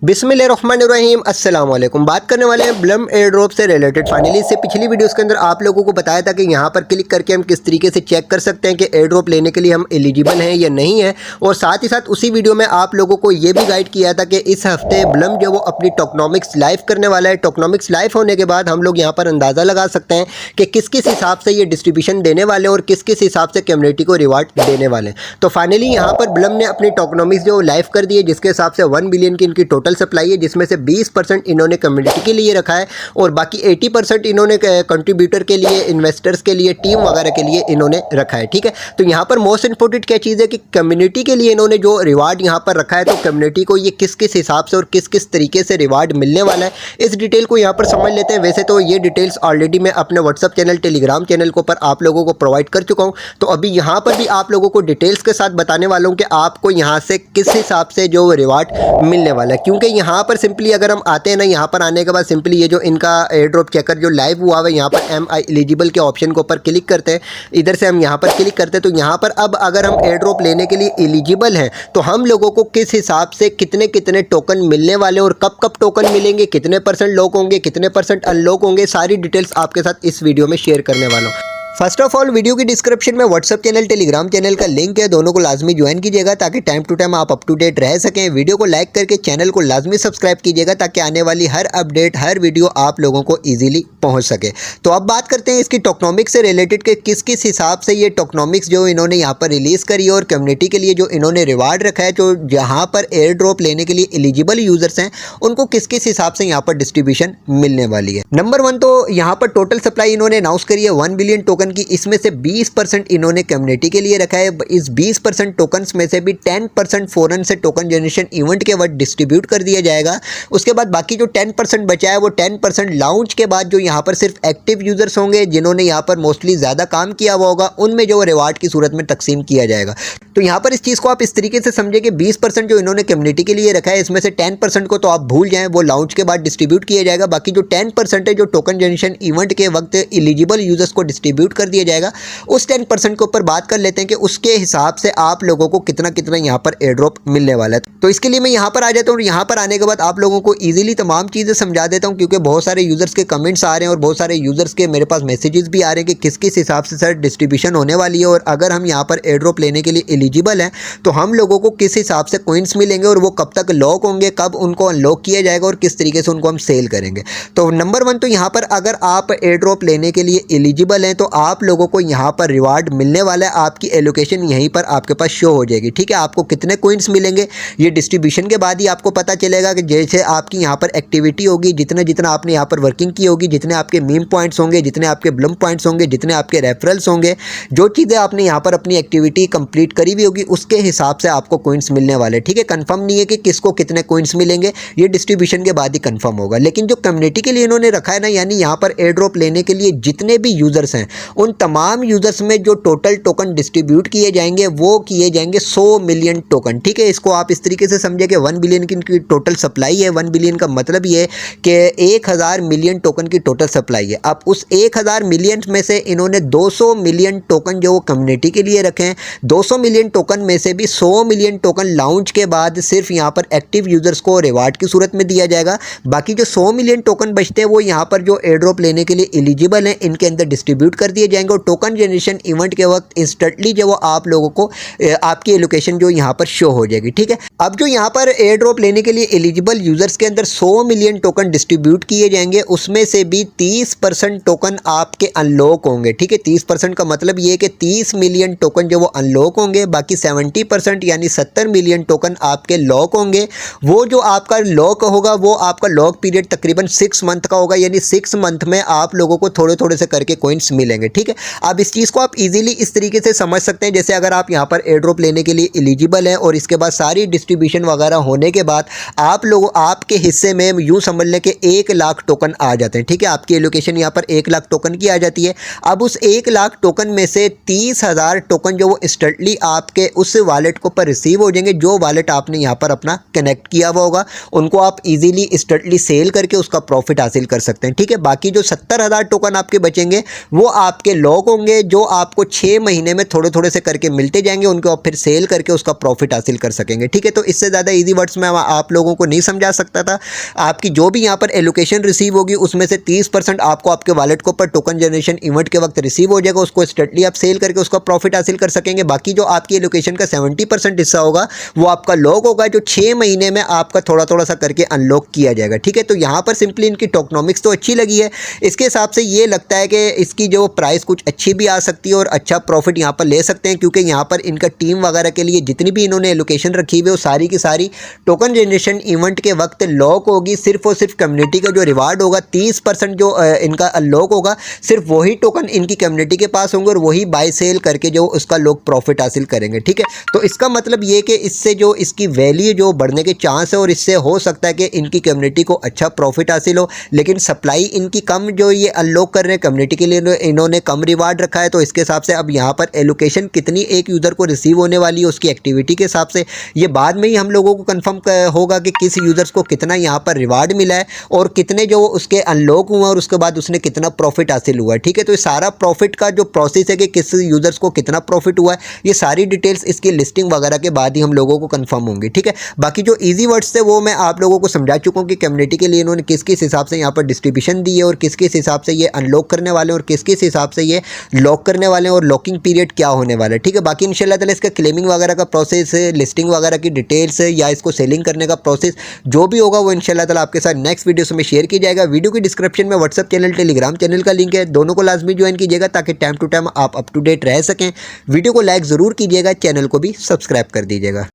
बिस्मिल्लाहिर्रहमानिर्रहीम अस्सलाम वालेकुम। बात करने वाले हैं ब्लम एयर ड्रॉप से रिलेटेड। फाइनली इससे पिछली वीडियोस के अंदर आप लोगों को बताया था कि यहाँ पर क्लिक करके हम किस तरीके से चेक कर सकते हैं कि एयर ड्रॉप लेने के लिए हम एलिजिबल हैं या नहीं है। और साथ ही साथ उसी वीडियो में आप लोगों को ये भी गाइड किया था कि इस हफ्ते ब्लम जो वो अपनी टोकनॉमिक्स लाइव करने वाला है। टोकनॉमिक्स लाइव होने के बाद हम लोग यहाँ पर अंदाज़ा लगा सकते हैं कि किस किस हिसाब से ये डिस्ट्रीब्यूशन देने वाले हैं और किस किस हिसाब से कम्युनिटी को रिवार्ड देने वाले हैं। तो फाइनली यहाँ पर ब्लम ने अपनी टोकनॉमिक्स जो लाइव कर दी है, जिसके हिसाब से 1 बिलियन की इनकी टोटल सप्लाई है, जिसमें 20% इन्होंने कम्युनिटी के लिए रखा है और बाकी 80% इन्होंने कंट्रीब्यूटर के लिए, इन्वेस्टर्स के लिए, टीम वगैरह के लिए इन्होंने रखा है। ठीक है, तो यहाँ पर मोस्ट इंपॉर्टेंट क्या चीज़ है कि कम्युनिटी के लिए इन्होंने जो रिवार्ड यहाँ पर रखा है, तो कम्युनिटी को ये किस किस हिसाब से और किस किस तरीके से रिवार्ड मिलने वाला है, इस डिटेल को यहाँ पर समझ लेते हैं। वैसे तो ये डिटेल्स ऑलरेडी मैं अपने व्हाट्सअप चैनल, टेलीग्राम चैनल के ऊपर आप लोगों को प्रोवाइड कर चुका हूँ। तो अभी यहाँ पर भी आप लोगों को डिटेल्स के साथ बताने वाला हूँ कि आपको यहाँ से किस हिसाब से जो रिवार्ड मिलने वाला है। क्योंकि यहाँ पर सिंपली अगर हम आते हैं ना, यहाँ पर आने के बाद सिंपली ये जो इनका एयर ड्रॉप चेकर जो लाइव हुआ है, यहाँ पर एम आई एलिजिबल के ऑप्शन के ऊपर क्लिक करते हैं। इधर से हम यहाँ पर क्लिक करते हैं तो यहाँ पर अब अगर हम एयर ड्रॉप लेने के लिए एलिजिबल हैं तो हम लोगों को किस हिसाब से कितने कितने टोकन मिलने वाले और कब कब टोकन मिलेंगे, कितने % लॉक होंगे, कितने % अनलॉक होंगे, सारी डिटेल्स आपके साथ इस वीडियो में शेयर करने वाला हूँ। फर्स्ट ऑफ ऑल वीडियो की डिस्क्रिप्शन में व्हाट्सअप चैनल, टेलीग्राम चैनल का लिंक है, दोनों को लाजमी ज्वाइन कीजिएगा ताकि टाइम टू टाइम आप अप टू डेट रह सकें। वीडियो को लाइक करके चैनल को लाजमी सब्सक्राइब कीजिएगा ताकि आने वाली हर अपडेट, हर वीडियो आप लोगों को ईजिली पहुंच सके। तो अब बात करते हैं इसकी टोकनॉमिक्स से रिलेटेड के किस किस हिसाब से ये टोकनॉमिक्स जो इन्होंने यहाँ पर रिलीज़ करी है और कम्युनिटी के लिए जो इन्होंने रिवार्ड रखा है, जो जहाँ पर एयर ड्रॉप लेने के लिए एलिजिबल यूजर्स हैं उनको किस किस हिसाब से यहाँ पर डिस्ट्रीब्यूशन मिलने वाली है। नंबर 1 तो यहाँ पर टोटल सप्लाई इन्होंने अनाउंस करी है 1 बिलियन टोकन की। इसमें से 20% इन्होंने कम्युनिटी के लिए रखा है। इस 20% टोकन्स में से भी 10% फॉरेन से टोकन जनरेशन इवेंट के वक्त डिस्ट्रीब्यूट कर दिया जाएगा। उसके बाद बाकी जो 10% बचा है वो 10% लॉन्च के बाद जो यहाँ पर सिर्फ एक्टिव यूजर्स होंगे, जिन्होंने यहाँ पर मोस्टली ज़्यादा काम किया हुआ होगा, उनमें जो रिवार्ड की सूरत में तकसीम किया जाएगा। तो यहाँ पर इस चीज़ को आप इस तरीके से समझे कि 20% जो इन्होंने कम्युनिटी के लिए रखा है, इसमें से 10% को तो आप भूल जाएं, वो लॉन्च के बाद डिस्ट्रीब्यूट किया जाएगा। बाकी जो 10% है जो टोकन जनरेशन इवेंट के वक्त एलिजिबल यूजर्स को डिस्ट्रीब्यूट कर दिया जाएगा, उस 10% के ऊपर बात कर लेते हैं कि उसके हिसाब से आप लोगों को कितना कितना यहाँ पर एयर ड्रॉप मिलने वाला है। तो इसके लिए मैं यहाँ पर आ जाता हूँ और यहाँ पर आने के बाद आप लोगों को इजीली तमाम चीज़ें समझा देता हूँ, क्योंकि बहुत सारे यूजर्स के कमेंट्स आ रहे हैं और बहुत सारे यूजर्स के मेरे पास मैसेजेस भी आ रहे हैं कि किस किस हिसाब से सर डिस्ट्रीब्यूशन होने वाली है और अगर हम यहाँ पर एयर ड्रॉप लेने के लिए एलिजिबल हैं तो हम लोगों को किस हिसाब से कॉइन्स मिलेंगे और वो कब तक लॉक होंगे, कब उनको अनलॉक किया जाएगा और किस तरीके से उनको हम सेल करेंगे। तो नंबर 1 तो यहाँ पर अगर आप एयर ड्रॉप लेने के लिए एलिजिबल हैं तो आप लोगों को यहाँ पर रिवार्ड मिलने वाला है। आपकी एलोकेशन यहीं पर आपके पास शो हो जाएगी। ठीक है, आपको कितने कॉइन्स मिलेंगे ये डिस्ट्रीब्यूशन के बाद ही आपको पता चलेगा कि जैसे आपकी यहाँ पर एक्टिविटी होगी, जितना जितना आपने यहाँ पर वर्किंग की होगी, जितने आपके मीम पॉइंट्स होंगे, जितने आपके ब्लम पॉइंट्स होंगे, जितने आपके रेफरल्स होंगे, जो चीज़ें आपने यहाँ पर अपनी एक्टिविटी कंप्लीट करी हुई होगी, उसके हिसाब से आपको कॉइन्स मिलने वाले। ठीक है, कंफर्म नहीं है कि किसको कितने कॉइन्स मिलेंगे, ये डिस्ट्रीब्यूशन के बाद ही कंफर्म होगा। लेकिन जो कम्युनिटी के लिए इन्होंने रखा है ना, यानी यहाँ पर एयर ड्रॉप लेने के लिए जितने भी यूजर्स हैं उन तमाम यूजर्स में जो टोटल टोकन डिस्ट्रीब्यूट किए जाएंगे वो किए जाएंगे 100 मिलियन टोकन। ठीक है, इसको आप इस तरीके से समझे कि 1 बिलियन की टोटल सप्लाई है। 1 बिलियन का मतलब ये कि 1000 मिलियन टोकन की टोटल सप्लाई है। अब उस 1000 मिलियन में से इन्होंने 200 मिलियन टोकन जो वो कम्युनिटी के लिए रखे हैं, 200 मिलियन टोकन में से भी 100 मिलियन टोकन लॉन्च के बाद सिर्फ यहाँ पर एक्टिव यूजर्स को रिवार्ड की सूरत में दिया जाएगा। बाकी जो 100 मिलियन टोकन बचते हैं वो यहाँ पर जो एयर ड्रॉप लेने के लिए एलिजिबल हैं इनके अंदर डिस्ट्रीब्यूट कर दिए जाएंगे और टोकन जनरेशन इवेंट के वक्त इंस्टेंटली जो वो आप लोगों को आपकी एलोकेशन जो यहाँ पर शो हो जाएगी। ठीक है, अब जो यहाँ पर एयर ड्रॉप लेने के लिए एलिजिबल यूजर्स के अंदर 100 मिलियन टोकन डिस्ट्रीब्यूट किए जाएंगे, उसमें से भी 30% टोकन आपके अनलॉक होंगे। ठीक है, 30% का मतलब ये है कि 30 मिलियन टोकन जो वो अनलॉक होंगे, बाकी 70% यानी 70 मिलियन टोकन आपके लॉक होंगे। वो जो आपका लॉक होगा वो आपका लॉक पीरियड तकरीबन 6 मंथ का होगा, यानी 6 मंथ में आप लोगों को थोड़े थोड़े से करके कॉइन्स मिलेंगे। ठीक है, अब इस चीज़ को आप इजीली इस तरीके से समझ सकते हैं, जैसे अगर आप यहाँ पर एयर ड्रॉप लेने के लिए एलिजिबल हैं और इसके बाद सारी डिस्ट्रीब्यूशन वगैरह होने के बाद आप लोग आपके हिस्से में यूँ समझ लें कि 1 लाख टोकन आ जाते हैं। ठीक है, आपकी एलोकेशन यहाँ पर 1 लाख टोकन की आ जाती है। अब उस 1 लाख टोकन में से 30,000 टोकन जो वो इंस्टेंटली आपके उस वॉलेट को पर रिसीव हो जाएंगे, जो वॉलेट आपने यहाँ पर अपना कनेक्ट किया हुआ होगा, उनको आप इजीली इंस्टेंटली सेल करके उसका प्रॉफिट हासिल कर सकते हैं। ठीक है, बाकी जो 70,000 टोकन आपके बचेंगे वो आपके लॉक होंगे जो आपको 6 महीने में थोड़े थोड़े से करके मिलते जाएंगे, उनको आप फिर सेल करके उसका प्रॉफिट हासिल कर सकेंगे। ठीक है, तो इससे ज़्यादा ईजी वर्ड्स में आप लोगों को नहीं समझा सकता था। आपकी जो भी यहाँ पर एलोकेशन रिसीव होगी उसमें से 30% आपको आपके वॉलेट के ऊपर टोकन जनरेशन इवेंट के वक्त रिसीव हो जाएगा, उसको स्ट्रेटली आप सेल करके उसका प्रॉफिट हासिल कर सकेंगे। बाकी जो आपकी एलोकेशन का 70% हिस्सा होगा वो आपका लॉक होगा, जो 6 महीने में आपका थोड़ा थोड़ा सा करके अनलॉक किया जाएगा। ठीक है, तो यहाँ पर सिंपली इनकी टोकनॉमिक्स तो अच्छी लगी है, इसके हिसाब से ये लगता है कि इसकी जो प्राइस कुछ अच्छी भी आ सकती है और अच्छा प्रॉफिट यहाँ पर ले सकते हैं, क्योंकि यहाँ पर इनका टीम वगैरह के लिए जितनी भी इन्होंने एलोकेशन रखी हुई है वो सारी की सारी टोकन जनरेशन इवेंट के वक्त लॉक होगी। सिर्फ और सिर्फ कम्युनिटी का जो रिवार्ड होगा 30% जो इनका अनलॉक होगा, सिर्फ वही टोकन इनकी कम्युनिटी के पास होंगे और वही बाय सेल करके जो उसका लोग प्रॉफिट हासिल करेंगे। ठीक है, तो इसका मतलब ये कि इससे जो इसकी वैल्यू जो बढ़ने के चांस है और इससे हो सकता है कि इनकी कम्युनिटी को अच्छा प्रॉफिट हासिल हो, लेकिन सप्लाई इनकी कम जो ये अनलॉक कर रहे हैं कम्युनिटी के लिए इन्होंने कम रिवार्ड रखा है, तो इसके हिसाब से अब यहाँ पर एलोकेशन कितनी एक यूज़र को रिसीव होने वाली है उसकी एक्टिविटी के हिसाब से ये बाद में ही हम लोगों को कंफर्म होगा कि किस यूज़र्स को कितना यहाँ पर रिवार्ड मिला है और कितने जो उसके अनलॉक हुआ और उसके बाद उसने कितना प्रॉफिट हासिल हुआ है। ठीक है, तो ये सारा प्रॉफिट का जो प्रोसेस है कि किस यूज़र्स को कितना प्रॉफिट हुआ है, ये सारी डिटेल्स इसकी लिस्टिंग वगैरह के बाद ही हम लोगों को कंफर्म होंगी। ठीक है, बाकी जो ईजी वर्ड्स थे वो मैं आप लोगों को समझा चुका हूँ कि कम्युनिटी के लिए इन्होंने किस किस हिसाब से यहाँ पर डिस्ट्रीब्यूशन दी है और किस किस हिसाब से ये अनलॉक करने वाले हैं और किस किस हिसाब से ये लॉक करने वाले हैं और लॉकिंग पीरियड क्या होने वाला है। ठीक है, बाकी इंशाल्लाह ताला इसका क्लेमिंग वगैरह का प्रोसेस, लिस्टिंग वगैरह की डिटेल्स या इसको सेलिंग करने का प्रोसेस जो भी होगा वो इंशाल्लाह ताला आपके साथ नेक्स्ट वीडियो में शेयर किया जाएगा। वीडियो की डिस्क्रिप्शन में व्हाट्सअप चैनल, टेलीग्राम चैनल का लिंक है, दोनों को लाजमी ज्वाइन कीजिएगा ताकि टाइम टू टाइम आप अप टू डेट रह सकें। वीडियो को लाइक ज़रूर कीजिएगा, चैनल को भी सब्सक्राइब कर दीजिएगा।